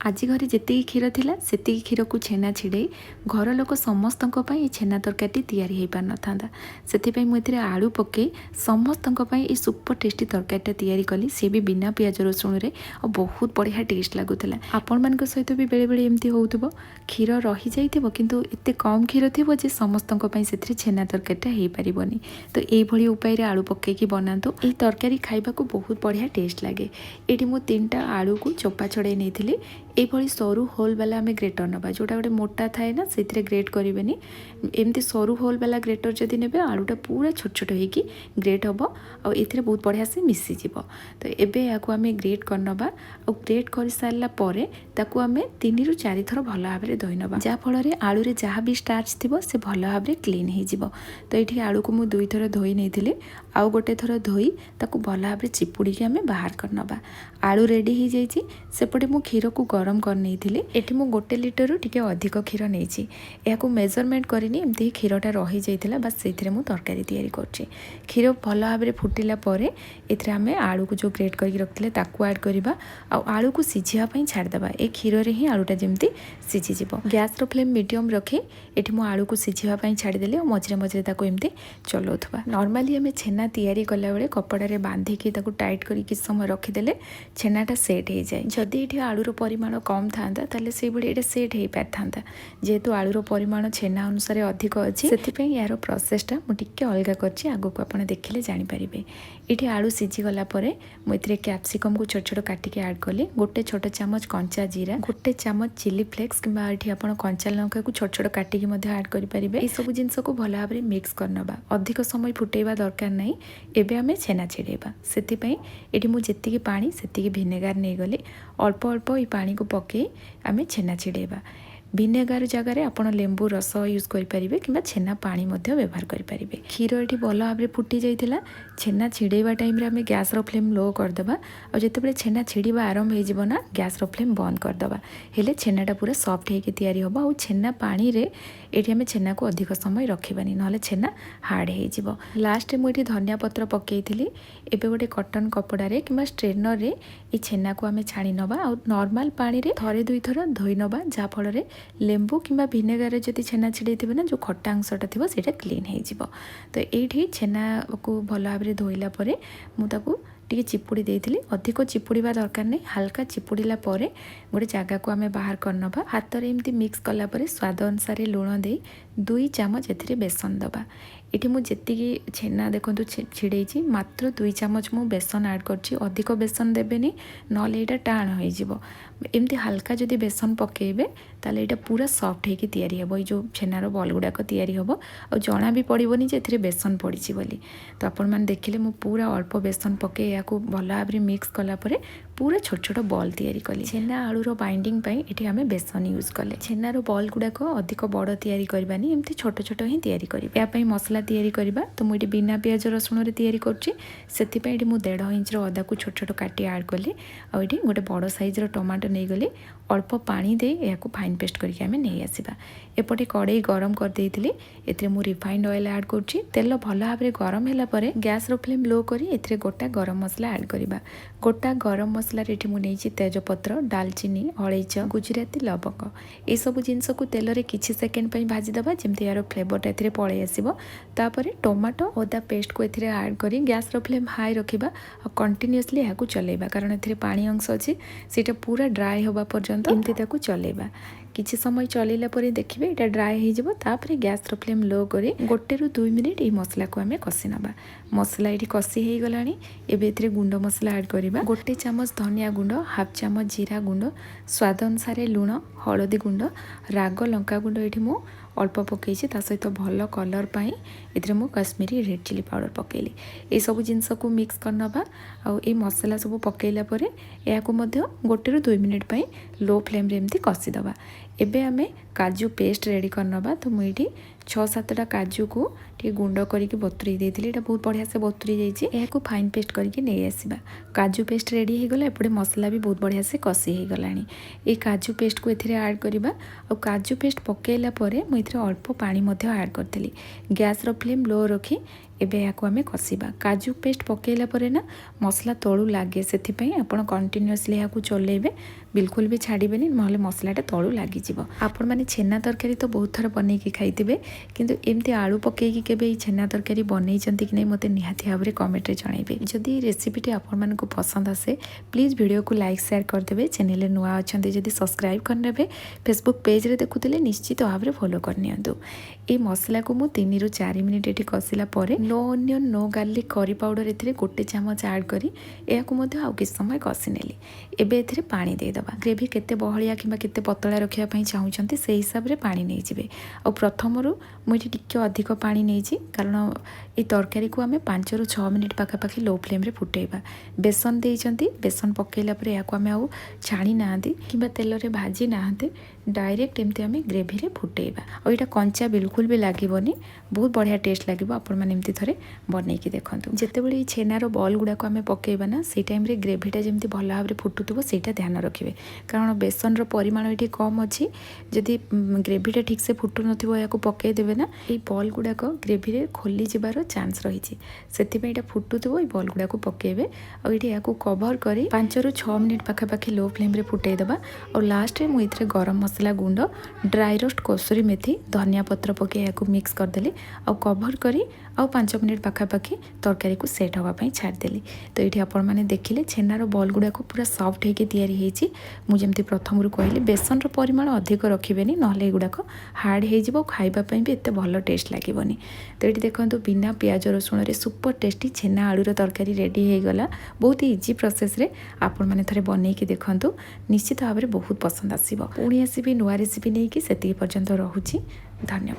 आज घरे जी क्षीर थिला सेतिकी क्षीर को छेना छिड़े घर लोक समस्त छेना तरकारी तैयारी हो पार न से मुझे आलू पकई समस्त सुपर टेस्टी तरकारीटा तैयारी कली सी भी बिना पियाज रसुण रे और बहुत बढ़िया टेस्ट लगुला। आपण मान सहित भी बेले बेले एमती हो क्षीर रही जाइथिबो किंतु एते कम क्षीर थिबो जे समस्त से छेना तरकारीटा हो पारिबनी। तो ये उपाय आलू पकईकी बनातु ये तरकारी खाइबा को बहुत बढ़िया टेस्ट लगे। ये मु 3टा आलू को चोपा छड़े नहीं ये सरू होल वाला आम ग्रेटर नवा जोटा गोटे मोटा थाए ना से ग्रेट करें एमती सरू होल वाला ग्रेटर जदि ने आलूटा पूरा छोट छोट होगी ग्रेट हम और ये बहुत बढ़िया से मिसीज। तो एबे या आम ग्रेट करनवा और ग्रेट कर सारापर ताकू आम 3 ରୁ 4 थर भल भाव में धोई नवा जहाँफल आलू रे जहाँ भी स्टार्च थी से भल भाव में क्लीन हो। तो ये आलू को मुझे 2 थर धोई नहीं आउ गोटे थर धोई ताकू भल भाव में चिपुड़ी आम बाहर करनवा। आलू रेडी हो जाइए सेपटे मु क्षीर को गरम कर नहीं एठी मु 1 लिटर टिके अधिक क्षीर नहीं या मेजरमेंट करनी एमती क्षीरटा रही जाइए बस से तरकारी तैयारी कर क्षीर भल भाव में फुटिला एथिरे आमे आलू को जो ग्रेट करके रखते ताकू ऐड करवा आलू को सिझापी छाड़देवा ए क्षीर ही आलूटा जमी सिझीज। गैस फ्लेम मीडियम रखी एठी मु आलू को सिझापी छाड़देली और मझे मझे एमती चलाउथबा। नॉर्मली आमे छेना तैयारी कला बेले कपड़े बांधिकी टाइट कर किछ समय रखीदेले छेनाटा सेट हो जाए। जदि ये आलूर परिमाण कम था से ये सेट हो पार था जेहेतु आलूर परिमाण छेना अनुसार अधिक अच्छी से यार प्रोसेसटा मुझे अलग कर आगो को आप देखिले जानीपारे। ये आलू सिझीगला मुझे कैप्सिकम को छोट छोट काटिकी ऐड कली 1 छोट चामच कंचा जीरा 1 चामच चिली फ्लेक्स कि आप कंचा लंका को छोट छोट काटिकी ऐड करेंगे। ये सब जिनस को भल भाव में मिक्स करनवा अधिक समय फुटेवा दरकार नहीं। एबे आमे छेना छिड़ेबा से मुझे पानी से भिनेगार नहीं गली अल्प अल्प ये पानी को पकई आमे छेना छिड़ेबा। भिनेगार जगह आप लेंबू रस यूज करेंगे कि छेना पानी व्यवहार करेंगे। क्षीर ये भल भाव में फुटी जाइए छेना छिड़ेवा टाइम आम गैस फ्लेम लो करदे और जिते छेना छिड़ा आरंभ होना गैस फ्लेम बंद करदे हेले छेनाटा पूरा सॉफ्ट होकर तैयारी हम और छेना पानी रे ये आम छेना को अधिक समय रखबानी ना छेना हार्ड हो। लास्ट मुझे धनिया पत्र पकई एबे गोटे कटन कपड़े कि स्ट्रेनर रे ये छेना को आम छाणी नवा और नॉर्मल पानी रे थरे 2 थर धोई नवा जहाँफल लेंबू कि भिनेगार जब छेना छिड़े ना जो खट्टा अंशटा थी से क्लीन हो। तो ये छेना को भल भाव में धोइला मुझे टी चिपुड़ी देती अधिक चिपुड़ा दरकार नहीं हल्का चिपुड़ा गोटे जगह को आम बाहर करनवा हाथ में एमती मिक्स कलापर स्वाद अनुसार लुण दे 2 चामच ए बेसन दबा। ये मुझे छेना देखो छिड़े मात्र 2 चामच मु बेसन ऐड कर अधिक बेसन देवेनि ना टाण हो एमती हल्का जदि बेसन पकेबे ताले ये पूरा सॉफ्ट होकर तैयारी हे जो छेनार बॉल गुड़ाक तैयारी हम और जना भी पड़ोनी जे बेसन पड़ी बोली। तो आपण मैंने देखिले मु पूरा अल्प बेसन पके या भल भाव में मिक्स कलापर पूरा छोट छोट बॉल तैयारी कली। छेना आलूर बाइंडिंग ये आम बेसन यूज कले छेनार बॉल गुड़ाक अधिक बड़ तैयारी करवानी एमती छोट छोट ही तैयारी करें। मसला तैयारी करवा तो मुझे बिना पियाज रसुण तैयारी करुँचे से 1.5 इंच अदा को छोट छोट काटी ऐड कली और ये गोटे बड़ साइज्र टमाटो नहीं गली अल्प पानी दे या फाइन पेस्ट करके आम नहीं आसवा। एपटे कड़े गरम करदेली ए रिफाइंड ऑयल ऐड करुँची तेल भल भाव में गरम है गैस फ्लेम लो कर गोटा गरम मसला ऐड करवा। गोटा गरम मसला मुझे तेजपत्र डालचीनी अलैच गुजराती लवंग ये सब जिनस को तेल रे किछि सेकेंड भाजीदबा जमती यार फ्लेवरटा ए पलि आसो। तापर टमाटो अदा पेस्ट को ऐड करी गैस फ्लेम हाई रखा और कंटिन्यूअसली यहाँ चलेबा कारण ए पानी अंश अच्छी से पूरा ड्राए होगा पर्यंत एमती चलेबा। किछि समय चलैला परे देखिबे एटा ड्राई हो तापर गैस फ्लेम लो करी 1 ରୁ 2 मिनिट ये मसला को आम कषि नवा। मसला ये कषि हो गलानी एबे एथिरे गुंड मसला ऐड करवा 1 चामच धनिया गुंड 1/2 चामच जीरा गुंड स्वाद अनुसार लुण हलदी गुंड राग लंका गुंड ये मु अल्प पकई सहित भल कलर पाई ए कश्मीरी रेड चिली पाउडर पकेली ये सब जिनस को मिक्स करनवा और ये मसला सब पकेला परे या 1 ରୁ 2 मिनिट लो फ्लेम रे एमती कषिदबा। एबे आमे काजू पेस्ट रेडी करनवा तो मुझे 6-7टा काजू को टे गुंड करके बतुरी देती बहुत बढ़िया से बतुरी जाइए फाइन पेस्ट करके नहीं आसवा। काजू पेस्ट रेडी हो गला एपटे मसला भी बहुत बढ़िया से कषि हो गलानी। ये काजू पेस्ट को एथिरे ऐड करवा और काजू पेस्ट पकेला मुझे अल्प पानी ऐड करी गैस फ्लेम लो रखी एबे याको आमे कसिबा काजू पेस्ट पकेला परे ना मसला तळू लागे सेथिपई आपण कंटिन्यूअसली याको चलेबे बिल्कुल भी छाड़बेनि नहले मसलाटा तळू लागी जिवो। आपण माने छेना तरकारी तो बहुत थर बनै की खाइतिबे किंतु एमती आलू पकेकी केबे छेना तरकारी बनैचंती कि नै मते निहाती भाबरे कमेंट रे जणाइबे। जदि रेसिपीटी आपण मानको पसंद आसे प्लीज वीडियो को लाइक शेयर कर देबे। चैनल रे नुआ अछंती जदि सब्सक्राइब करनेबे फेसबुक पेज रे देखुतिले निश्चित भाबरे फॉलो करनियंतु। ए मसला को मु 3 रु 4 मिनिट एठी कसिला परे no onion no garlic curry powder एथिरे गोटे चमच ऐड करी एयाको मध्ये आउ किछ समय कसी नेली। एबे एथिरे पानी दे दबा। ग्रेवी केते बहलिया किबा केते पतला रखिया पई चाहुचंती से हिसाब रे पानी नै जिवे। आ प्रथम रु मु एठी टिके अधिक पानी नै छि कारण ए तरकारी को आमे 5 रु 6 मिनिट पाखा पाखी लो फ्लेम रे फुटेबा। बेसन देइचंती बेसन पकेला परे याको आमे आउ छाणी नांती किबा तेल रे भाजी नांती डायरेक्ट एमती आमे ग्रेवी रे फुटेबा। आ एटा कंचा बिल्कुल भी लागिबोनी बहुत बढ़िया टेस्ट लागिबो। आपण माने एमती थरे बनै की देखंतु। जेते बेले छेनार बॉल गुडा को आमे पकेबा ना से टाइम रे ग्रेवीटा जेमती भल भाबरे फुटुतबो सेटा ध्यान रखिबे कारण बेसन रो परिमाण एठी कम अछि। जदि ग्रेवीटा ठीक से फुटु नथिबो याको पके देबे ना ए बॉल गुडा को ग्रेवी रे खोली जिबारो चांस रही छि। सेति पे एटा फुटुतबो ए बॉल गुडा को पकेबे आ एठी याको कवर करी 5 रु 6 मिनिट पाखा पाखी लो फ्लेम रे फुटेइ देबा। और लास्ट रे मु इथरे गरम मसला गुंड ड्राई रोस्ट कसूरी मेथी धनिया पत्र पके याको मिक्स कर देली आ कवर करी आ 5 मिनिट पाखा पाखी तरकारी को सेट हवा पई छाड़ देली। तो एठी आपण माने देखिले छेनार बॉल गुडा को पूरा सॉफ्ट हेके तयारी हेछि। मु जेमती प्रथम रु कहली बेसन रो परिमाण अधिक रखिबेनी नहले गुडा को हार्ड हे जिवो खाइबा पई भी एते भलो टेस्ट लागिबोनी। तो एठी देखंतु बिना पियाज रसुण रे सुपर टेस्टी छेना आलू रो तरकारी रेडी हे गला। बहुत इजी प्रोसेस रे आपण माने थरे बनै की देखंतु निश्चित भाबरे बहुत पसंद आसीबो। पुणी आसीबी नुवा रेसिपी नै कि सेति पर्यंत रहुछि। धन्यवाद।